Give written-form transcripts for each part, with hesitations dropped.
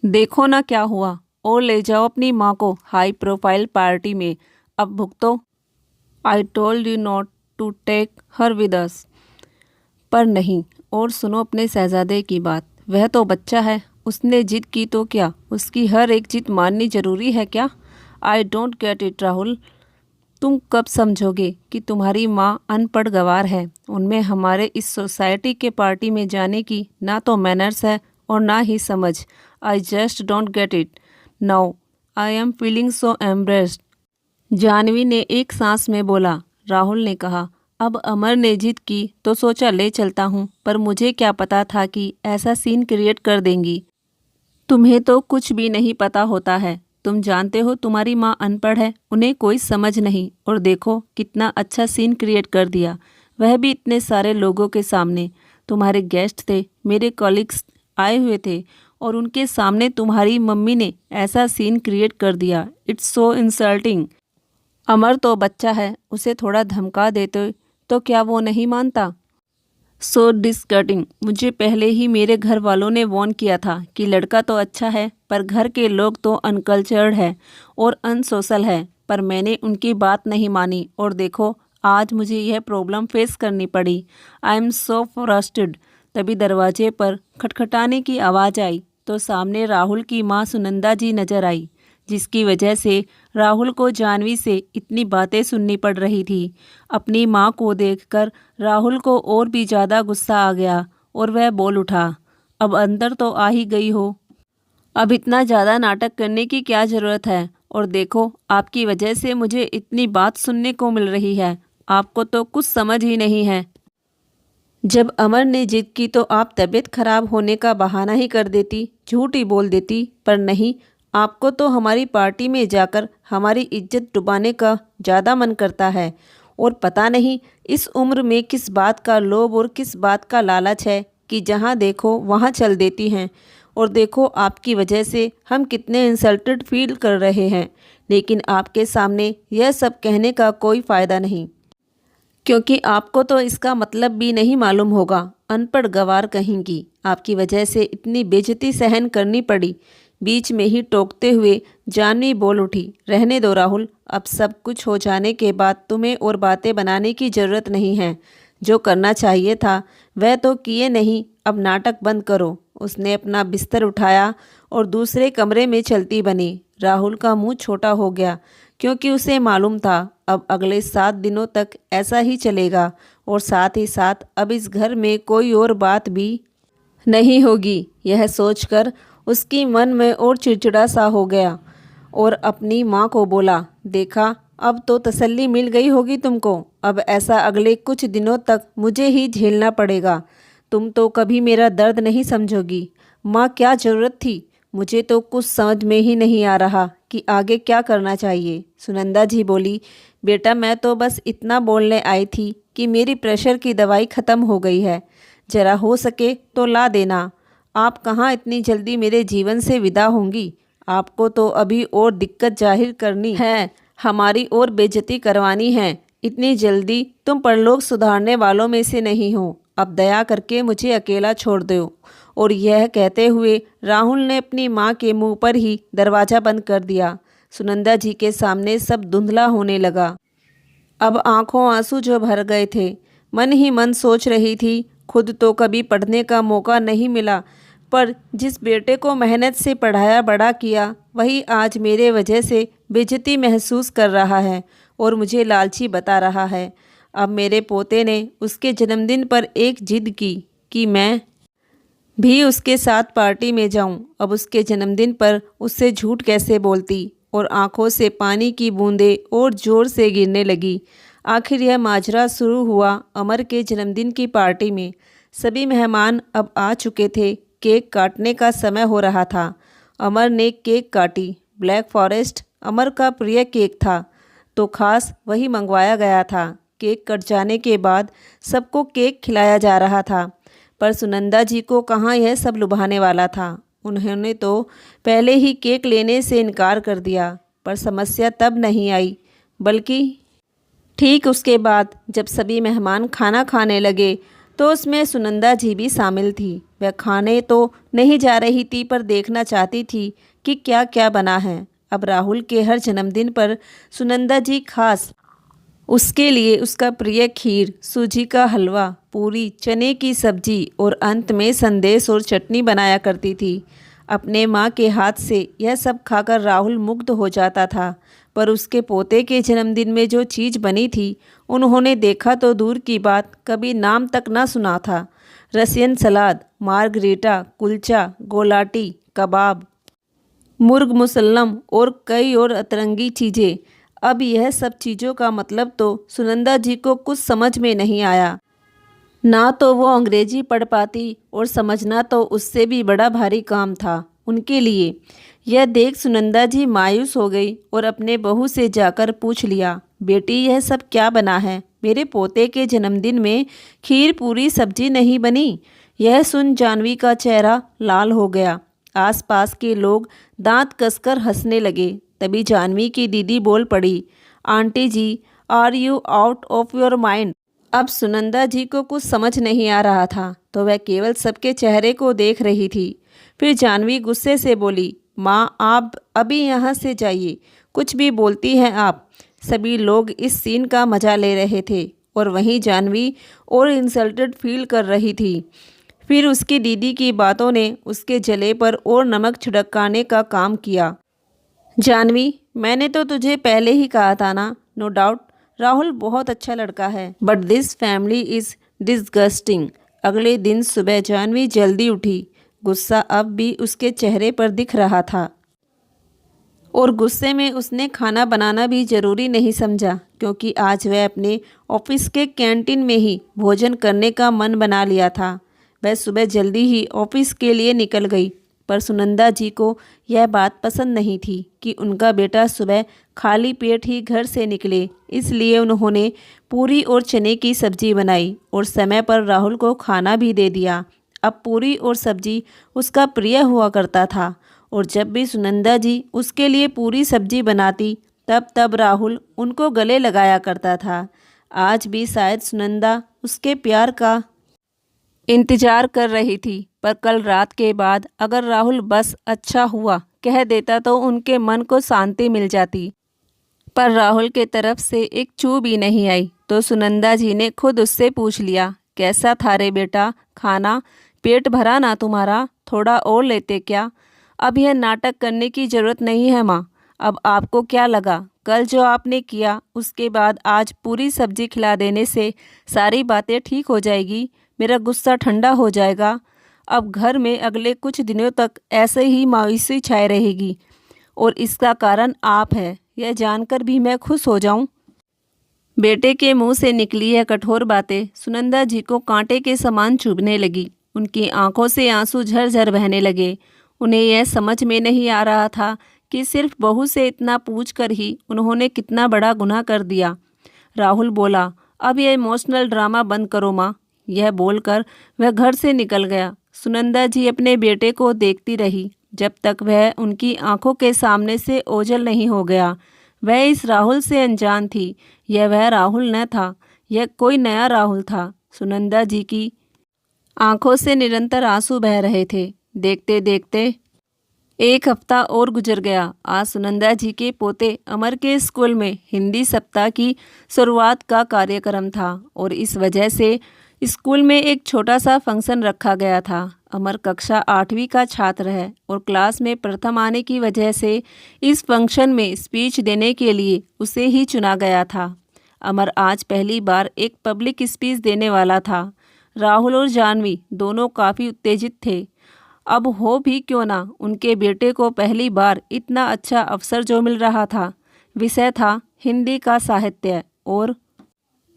देखो ना क्या हुआ। और ले जाओ अपनी माँ को हाई प्रोफाइल पार्टी में। अब भुगतो। I told you not to take her with us. पर नहीं। और सुनो अपने शहजादे की बात। वह तो बच्चा है। उसने जिद की तो क्या उसकी हर एक जिद माननी जरूरी है क्या? I don't get it Rahul. तुम कब समझोगे कि तुम्हारी माँ अनपढ़ गवार है? उनमें हमारे इस सोसाइटी के पार्टी में जाने की ना तो मैनर्स है और ना ही समझ। I just don't get it. Now I am feeling so embarrassed. Janvi ने एक सांस में बोला। राहुल ने कहा, अब अमर ने जिद की तो सोचा ले चलता हूँ, पर मुझे क्या पता था कि ऐसा सीन क्रिएट कर देंगी। तुम्हें तो कुछ भी नहीं पता होता है। तुम जानते हो तुम्हारी माँ अनपढ़ है, उन्हें कोई समझ नहीं। और देखो कितना अच्छा सीन क्रिएट कर दिया, वह भी इतने सारे लोगों के सामने। तुम्हारे गेस्ट थे, मेरे कॉलिग्स आए हुए थे, और उनके सामने तुम्हारी मम्मी ने ऐसा सीन क्रिएट कर दिया। It's so insulting. अमर तो बच्चा है, उसे थोड़ा धमका देते तो क्या वो नहीं मानता? So disgusting. मुझे पहले ही मेरे घर वालों ने वार्न किया था कि लड़का तो अच्छा है पर घर के लोग तो अनकल्चर्ड है और अनसोशल है, पर मैंने उनकी बात नहीं मानी और देखो आज मुझे यह प्रॉब्लम फेस करनी पड़ी। I am so frustrated. तभी दरवाजे पर खटखटाने की आवाज़ आई तो सामने राहुल की माँ सुनंदा जी नजर आई, जिसकी वजह से राहुल को जानवी से इतनी बातें सुननी पड़ रही थी। अपनी माँ को देखकर राहुल को और भी ज़्यादा गुस्सा आ गया और वह बोल उठा, अब अंदर तो आ ही गई हो, अब इतना ज़्यादा नाटक करने की क्या ज़रूरत है? और देखो आपकी वजह से मुझे इतनी बात सुनने को मिल रही है। आपको तो कुछ समझ ही नहीं है। जब अमर ने जिद की तो आप तबीयत खराब होने का बहाना ही कर देती, झूठ ही बोल देती, पर नहीं, आपको तो हमारी पार्टी में जाकर हमारी इज्जत डुबाने का ज़्यादा मन करता है। और पता नहीं इस उम्र में किस बात का लोभ और किस बात का लालच है कि जहाँ देखो वहाँ चल देती हैं। और देखो आपकी वजह से हम कितने इंसल्टेड फील कर रहे हैं, लेकिन आपके सामने यह सब कहने का कोई फ़ायदा नहीं, क्योंकि आपको तो इसका मतलब भी नहीं मालूम होगा। अनपढ़ गवार कहेंगी। आपकी वजह से इतनी बेइज्जती सहन करनी पड़ी। बीच में ही टोकते हुए जानवी बोल उठी, रहने दो राहुल, अब सब कुछ हो जाने के बाद तुम्हें और बातें बनाने की ज़रूरत नहीं है। जो करना चाहिए था वह तो किए नहीं, अब नाटक बंद करो। उसने अपना बिस्तर उठाया और दूसरे कमरे में चलती बनी। राहुल का मुंह छोटा हो गया, क्योंकि उसे मालूम था अब अगले 7 दिनों तक ऐसा ही चलेगा, और साथ ही साथ अब इस घर में कोई और बात भी नहीं होगी। यह सोचकर उसकी मन में और चिड़चिड़ा सा हो गया और अपनी माँ को बोला, देखा अब तो तसल्ली मिल गई होगी तुमको। अब ऐसा अगले कुछ दिनों तक मुझे ही झेलना पड़ेगा। तुम तो कभी मेरा दर्द नहीं समझोगी। माँ क्या ज़रूरत थी? मुझे तो कुछ समझ में ही नहीं आ रहा कि आगे क्या करना चाहिए। सुनंदा जी बोली, बेटा मैं तो बस इतना बोलने आई थी कि मेरी प्रेशर की दवाई ख़त्म हो गई है, ज़रा हो सके तो ला देना। आप कहाँ इतनी जल्दी मेरे जीवन से विदा होंगी? आपको तो अभी और दिक्कत जाहिर करनी है, हमारी और बेइज्जती करवानी है। इतनी जल्दी तुम परलोक सुधारने वालों में से नहीं हो। अब दया करके मुझे अकेला छोड़ दो। और यह कहते हुए राहुल ने अपनी माँ के मुंह पर ही दरवाज़ा बंद कर दिया। सुनंदा जी के सामने सब धुंधला होने लगा। अब आंखों आंसू जो भर गए थे। मन ही मन सोच रही थी, खुद तो कभी पढ़ने का मौका नहीं मिला, पर जिस बेटे को मेहनत से पढ़ाया बड़ा किया वही आज मेरे वजह से बेइज्जती महसूस कर रहा है और मुझे लालची बता रहा है। अब मेरे पोते ने उसके जन्मदिन पर एक जिद की कि मैं भी उसके साथ पार्टी में जाऊं। अब उसके जन्मदिन पर उससे झूठ कैसे बोलती? और आंखों से पानी की बूंदें और ज़ोर से गिरने लगी। आखिर यह माजरा शुरू हुआ अमर के जन्मदिन की पार्टी में। सभी मेहमान अब आ चुके थे। केक काटने का समय हो रहा था। अमर ने केक काटी। ब्लैक फॉरेस्ट अमर का प्रिय केक था, तो खास वही मंगवाया गया था। केक कट जाने के बाद सबको केक खिलाया जा रहा था, पर सुनंदा जी को कहाँ यह सब लुभाने वाला था। उन्होंने तो पहले ही केक लेने से इनकार कर दिया। पर समस्या तब नहीं आई, बल्कि ठीक उसके बाद जब सभी मेहमान खाना खाने लगे तो उसमें सुनंदा जी भी शामिल थी। वह खाने तो नहीं जा रही थी पर देखना चाहती थी कि क्या क्या बना है। अब राहुल के हर जन्मदिन पर सुनंदा जी खास उसके लिए उसका प्रिय खीर, सूजी का हलवा, पूरी, चने की सब्जी और अंत में संदेश और चटनी बनाया करती थी। अपने माँ के हाथ से यह सब खाकर राहुल मुग्ध हो जाता था, पर उसके पोते के जन्मदिन में जो चीज़ बनी थी उन्होंने देखा तो दूर की बात, कभी नाम तक ना सुना था। रसियन सलाद, मार्गरीटा, कुलचा, गोलाटी, कबाब, मुर्ग मुसल्लम और कई और अतरंगी चीज़ें। अब यह सब चीज़ों का मतलब तो सुनंदा जी को कुछ समझ में नहीं आया। ना तो वो अंग्रेजी पढ़ पाती और समझना तो उससे भी बड़ा भारी काम था उनके लिए। यह देख सुनंदा जी मायूस हो गई और अपने बहू से जाकर पूछ लिया, बेटी यह सब क्या बना है? मेरे पोते के जन्मदिन में खीर पूरी सब्जी नहीं बनी। यह सुन जानवी का चेहरा लाल हो गया। आसपास के लोग दांत कसकर हंसने लगे। तभी जानवी की दीदी बोल पड़ी, aunty ji, are you out of your mind? अब सुनंदा जी को कुछ समझ नहीं आ रहा था, तो वह केवल सबके चेहरे को देख रही थी। फिर जानवी गुस्से से बोली, माँ आप अभी यहाँ से जाइए, कुछ भी बोलती हैं आप। सभी लोग इस सीन का मजा ले रहे थे और वहीं जानवी और इंसल्टेड फील कर रही थी। फिर उसकी दीदी की बातों ने उसके जले पर और नमक छिड़काने का काम किया। जानवी, मैंने तो तुझे पहले ही कहा था ना, नो डाउट राहुल बहुत अच्छा लड़का है, but this family is disgusting. अगले दिन सुबह जानवी जल्दी उठी। गुस्सा अब भी उसके चेहरे पर दिख रहा था और गुस्से में उसने खाना बनाना भी ज़रूरी नहीं समझा, क्योंकि आज वह अपने ऑफिस के कैंटीन में ही भोजन करने का मन बना लिया था। वह सुबह जल्दी ही ऑफिस के लिए निकल गई, पर सुनंदा जी को यह बात पसंद नहीं थी कि उनका बेटा सुबह खाली पेट ही घर से निकले। इसलिए उन्होंने पूरी और चने की सब्जी बनाई और समय पर राहुल को खाना भी दे दिया। अब पूरी और सब्जी उसका प्रिय हुआ करता था और जब भी सुनंदा जी उसके लिए पूरी सब्जी बनाती तब तब राहुल उनको गले लगाया करता था। आज भी शायद सुनंदा उसके प्यार का इंतजार कर रही थी, पर कल रात के बाद अगर राहुल बस अच्छा हुआ कह देता तो उनके मन को शांति मिल जाती। पर राहुल के तरफ से एक चू भी नहीं आई, तो सुनंदा जी ने खुद उससे पूछ लिया, कैसा था रे बेटा खाना? पेट भरा ना तुम्हारा? थोड़ा और लेते क्या? अब यह नाटक करने की ज़रूरत नहीं है माँ। अब आपको क्या लगा कल जो आपने किया उसके बाद आज पूरी सब्जी खिला देने से सारी बातें ठीक हो जाएगी, मेरा गुस्सा ठंडा हो जाएगा? अब घर में अगले कुछ दिनों तक ऐसे ही मायूसी छाई रहेगी और इसका कारण आप है, यह जानकर भी मैं खुश हो जाऊं? बेटे के मुंह से निकली यह कठोर बातें सुनंदा जी को कांटे के समान चुभने लगी। उनकी आंखों से आंसू झरझर बहने लगे। उन्हें यह समझ में नहीं आ रहा था कि सिर्फ बहू से इतना पूछकर ही उन्होंने कितना बड़ा गुनाह कर दिया। राहुल बोला, अब यह इमोशनल ड्रामा बंद करो माँ। यह बोलकर वह घर से निकल गया। सुनंदा जी अपने बेटे को देखती रही जब तक वह उनकी आंखों के सामने से ओझल नहीं हो गया। वह इस राहुल से अनजान थी। यह वह राहुल न था, यह कोई नया राहुल था। सुनंदा जी की आंखों से निरंतर आंसू बह रहे थे। देखते देखते एक हफ्ता और गुजर गया। आज सुनंदा जी के पोते अमर के स्कूल में हिंदी सप्ताह की शुरुआत का कार्यक्रम था और इस वजह से स्कूल में एक छोटा सा फंक्शन रखा गया था। अमर कक्षा 8वीं का छात्र है और क्लास में प्रथम आने की वजह से इस फंक्शन में स्पीच देने के लिए उसे ही चुना गया था। अमर आज पहली बार एक पब्लिक स्पीच देने वाला था। राहुल और जानवी दोनों काफ़ी उत्तेजित थे। अब हो भी क्यों ना, उनके बेटे को पहली बार इतना अच्छा अवसर जो मिल रहा था। विषय था हिंदी का साहित्य और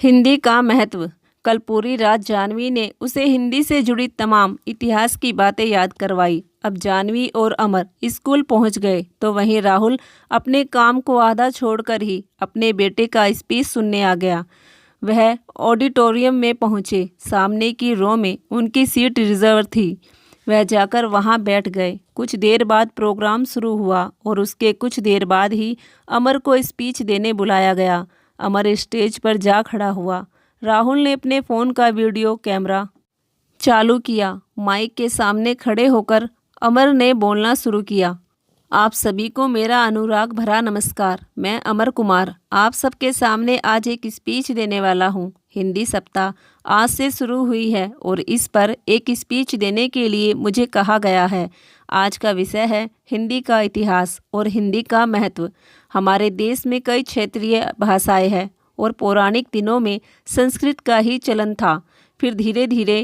हिंदी का महत्व। कल पूरी रात जानवी ने उसे हिंदी से जुड़ी तमाम इतिहास की बातें याद करवाई। अब जानवी और अमर स्कूल पहुंच गए तो वहीं राहुल अपने काम को आधा छोड़कर ही अपने बेटे का स्पीच सुनने आ गया। वह ऑडिटोरियम में पहुंचे। सामने की रो में उनकी सीट रिजर्व थी। वह जाकर वहां बैठ गए। कुछ देर बाद प्रोग्राम शुरू हुआ और उसके कुछ देर बाद ही अमर को स्पीच देने बुलाया गया। अमर स्टेज पर जा खड़ा हुआ। राहुल ने अपने फ़ोन का वीडियो कैमरा चालू किया। माइक के सामने खड़े होकर अमर ने बोलना शुरू किया। आप सभी को मेरा अनुराग भरा नमस्कार। मैं अमर कुमार आप सबके सामने आज एक स्पीच देने वाला हूँ। हिंदी सप्ताह आज से शुरू हुई है और इस पर एक स्पीच देने के लिए मुझे कहा गया है। आज का विषय है हिंदी का इतिहास और हिंदी का महत्व। हमारे देश में कई क्षेत्रीय भाषाएं हैं और पौराणिक दिनों में संस्कृत का ही चलन था। फिर धीरे धीरे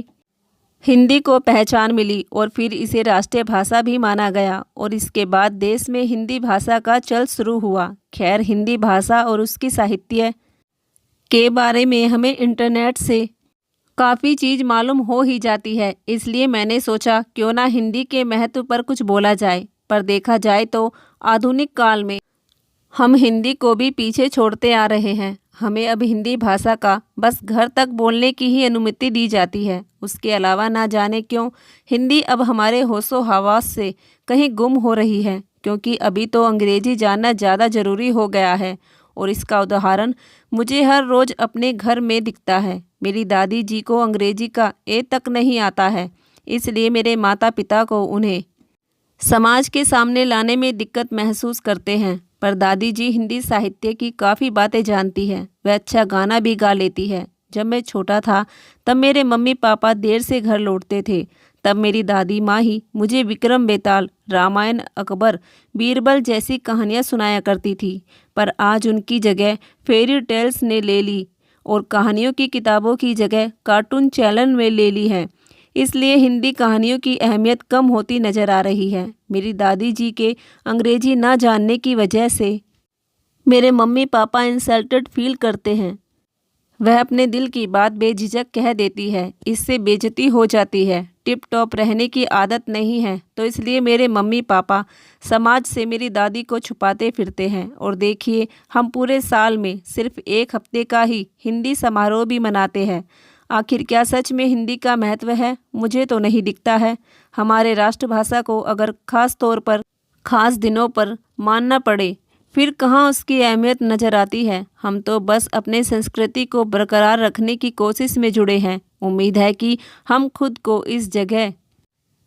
हिंदी को पहचान मिली और फिर इसे राष्ट्रीय भाषा भी माना गया और इसके बाद देश में हिंदी भाषा का चल शुरू हुआ। खैर, हिंदी भाषा और उसकी साहित्य के बारे में हमें इंटरनेट से काफ़ी चीज़ मालूम हो ही जाती है, इसलिए मैंने सोचा क्यों ना हिंदी के महत्व पर कुछ बोला जाए। पर देखा जाए तो आधुनिक काल में हम हिंदी को भी पीछे छोड़ते आ रहे हैं। हमें अब हिंदी भाषा का बस घर तक बोलने की ही अनुमति दी जाती है। उसके अलावा ना जाने क्यों हिंदी अब हमारे होशो हवास से कहीं गुम हो रही है, क्योंकि अभी तो अंग्रेजी जानना ज़्यादा ज़रूरी हो गया है। और इसका उदाहरण मुझे हर रोज़ अपने घर में दिखता है। मेरी दादी जी को अंग्रेजी का ए तक नहीं आता है, इसलिए मेरे माता पिता को उन्हें समाज के सामने लाने में दिक्कत महसूस करते हैं। पर दादी जी हिंदी साहित्य की काफ़ी बातें जानती है। वह अच्छा गाना भी गा लेती है। जब मैं छोटा था तब मेरे मम्मी पापा देर से घर लौटते थे। तब मेरी दादी माँ ही मुझे विक्रम बेताल, रामायण, अकबर, बीरबल जैसी कहानियाँ सुनाया करती थी। पर आज उनकी जगह फेरी टेल्स ने ले ली और कहानियों की किताबों की जगह कार्टून चैनल में ले ली है। इसलिए हिंदी कहानियों की अहमियत कम होती नज़र आ रही है। मेरी दादी जी के अंग्रेजी ना जानने की वजह से मेरे मम्मी पापा इंसल्टेड फील करते हैं। वह अपने दिल की बात बेझिझक कह देती है, इससे बेइज्जती हो जाती है। टिप टॉप रहने की आदत नहीं है, तो इसलिए मेरे मम्मी पापा समाज से मेरी दादी को छुपाते फिरते हैं। और देखिए, हम पूरे साल में सिर्फ एक हफ्ते का ही हिंदी समारोह भी मनाते हैं। आखिर क्या सच में हिंदी का महत्व है? मुझे तो नहीं दिखता है। हमारे राष्ट्रभाषा को अगर खास तौर पर खास दिनों पर मानना पड़े, फिर कहाँ उसकी अहमियत नज़र आती है। हम तो बस अपने संस्कृति को बरकरार रखने की कोशिश में जुड़े हैं। उम्मीद है कि हम खुद को इस जगह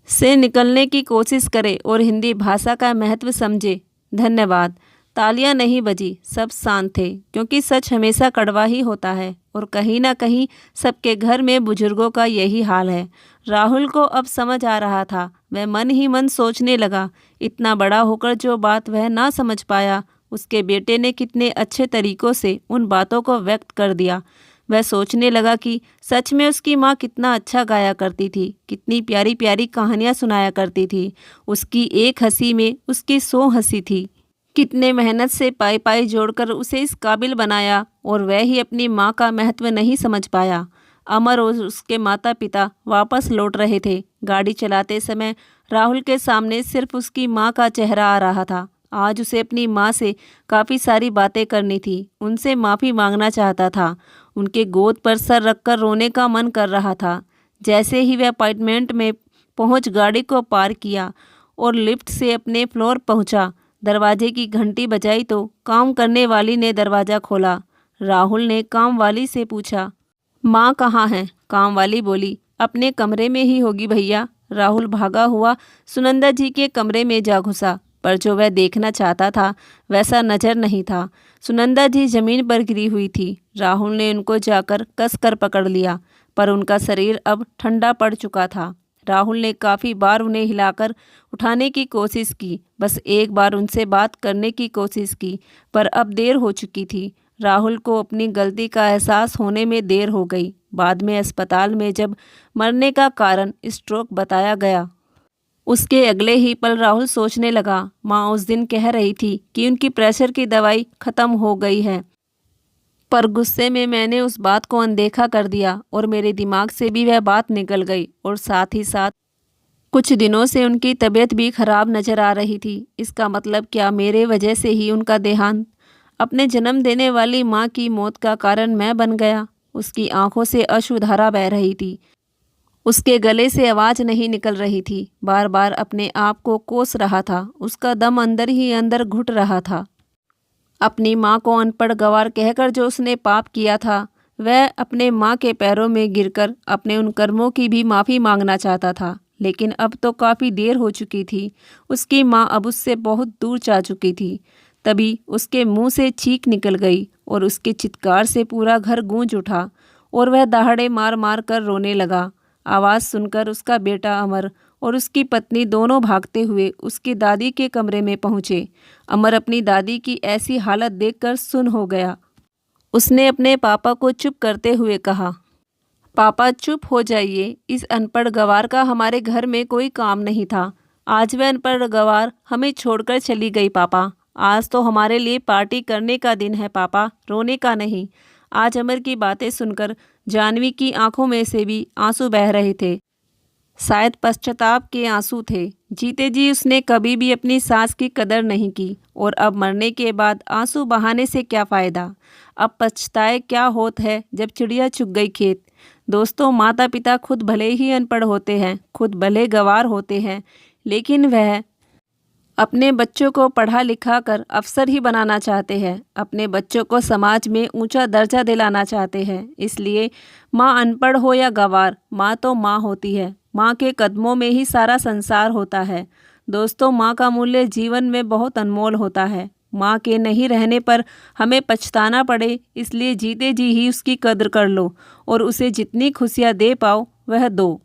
से निकलने की कोशिश करें और हिंदी भाषा का महत्व समझें। धन्यवाद। तालियां नहीं बजी, सब शांत थे, क्योंकि सच हमेशा कड़वा ही होता है और कहीं ना कहीं सबके घर में बुजुर्गों का यही हाल है। राहुल को अब समझ आ रहा था। वह मन ही मन सोचने लगा, इतना बड़ा होकर जो बात वह ना समझ पाया, उसके बेटे ने कितने अच्छे तरीक़ों से उन बातों को व्यक्त कर दिया। वह सोचने लगा कि सच में उसकी माँ कितना अच्छा गाया करती थी, कितनी प्यारी प्यारी कहानियाँ सुनाया करती थी। उसकी एक हंसी में उसकी 100 हंसी थी। कितने मेहनत से पाई पाई जोड़कर उसे इस काबिल बनाया, और वह ही अपनी माँ का महत्व नहीं समझ पाया। अमर और उसके माता पिता वापस लौट रहे थे। गाड़ी चलाते समय राहुल के सामने सिर्फ उसकी माँ का चेहरा आ रहा था। आज उसे अपनी माँ से काफ़ी सारी बातें करनी थी। उनसे माफ़ी मांगना चाहता था। उनके गोद पर सर रखकर रोने का मन कर रहा था। जैसे ही वह अपार्टमेंट में पहुँच गाड़ी को पार किया और लिफ्ट से अपने फ्लोर पहुँचा, दरवाजे की घंटी बजाई तो काम करने वाली ने दरवाज़ा खोला। राहुल ने काम वाली से पूछा, माँ कहाँ है? काम वाली बोली, अपने कमरे में ही होगी भैया। राहुल भागा हुआ सुनंदा जी के कमरे में जा घुसा, पर जो वह देखना चाहता था वैसा नज़र नहीं था। सुनंदा जी ज़मीन पर गिरी हुई थी। राहुल ने उनको जाकर कसकर पकड़ लिया, पर उनका शरीर अब ठंडा पड़ चुका था। राहुल ने काफ़ी बार उन्हें हिलाकर उठाने की कोशिश की, बस एक बार उनसे बात करने की कोशिश की, पर अब देर हो चुकी थी। राहुल को अपनी गलती का एहसास होने में देर हो गई। बाद में अस्पताल में जब मरने का कारण स्ट्रोक बताया गया, उसके अगले ही पल राहुल सोचने लगा, माँ उस दिन कह रही थी कि उनकी प्रेशर की दवाई ख़त्म हो गई है, पर गुस्से में मैंने उस बात को अनदेखा कर दिया और मेरे दिमाग से भी वह बात निकल गई। और साथ ही साथ कुछ दिनों से उनकी तबीयत भी खराब नज़र आ रही थी। इसका मतलब क्या मेरे वजह से ही उनका देहांत, अपने जन्म देने वाली माँ की मौत का कारण मैं बन गया? उसकी आंखों से अश्रुधारा बह रही थी। उसके गले से आवाज़ नहीं निकल रही थी। बार बार अपने आप को कोस रहा था। उसका दम अंदर ही अंदर घुट रहा था। अपनी माँ को अनपढ़ गंवार कहकर जो उसने पाप किया था, वह अपने माँ के पैरों में गिरकर अपने उन कर्मों की भी माफ़ी मांगना चाहता था, लेकिन अब तो काफ़ी देर हो चुकी थी। उसकी माँ अब उससे बहुत दूर जा चुकी थी। तभी उसके मुंह से चीख निकल गई और उसके चित्कार से पूरा घर गूंज उठा और वह दहाड़े मार मार कर रोने लगा। आवाज़ सुनकर उसका बेटा अमर और उसकी पत्नी दोनों भागते हुए उसकी दादी के कमरे में पहुँचे। अमर अपनी दादी की ऐसी हालत देखकर सुन्न हो गया। उसने अपने पापा को चुप करते हुए कहा, पापा चुप हो जाइए, इस अनपढ़ गवार का हमारे घर में कोई काम नहीं था। आज वह अनपढ़ गवार हमें छोड़कर चली गई पापा। आज तो हमारे लिए पार्टी करने का दिन है पापा, रोने का नहीं। आज अमर की बातें सुनकर जानवी की आंखों में से भी आंसू बह रहे थे। शायद पश्चाताप के आंसू थे। जीते जी उसने कभी भी अपनी सास की कदर नहीं की और अब मरने के बाद आंसू बहाने से क्या फ़ायदा। अब पछताए क्या होत है जब चिड़िया चुग गई खेत। दोस्तों, माता पिता खुद भले ही अनपढ़ होते हैं, खुद भले गंवार होते हैं, लेकिन वह अपने बच्चों को पढ़ा लिखा कर अफसर ही बनाना चाहते हैं, अपने बच्चों को समाज में ऊंचा दर्जा दिलाना चाहते हैं। इसलिए माँ अनपढ़ हो या गंवार, माँ तो माँ होती है। माँ के कदमों में ही सारा संसार होता है। दोस्तों, माँ का मूल्य जीवन में बहुत अनमोल होता है। माँ के नहीं रहने पर हमें पछताना पड़े, इसलिए जीते जी ही उसकी कद्र कर लो और उसे जितनी खुशियाँ दे पाओ वह दो।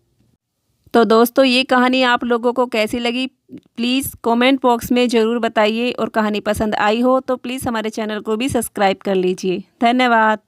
तो दोस्तों, ये कहानी आप लोगों को कैसी लगी प्लीज़ कमेंट बॉक्स में ज़रूर बताइए और कहानी पसंद आई हो तो प्लीज़ हमारे चैनल को भी सब्सक्राइब कर लीजिए। धन्यवाद।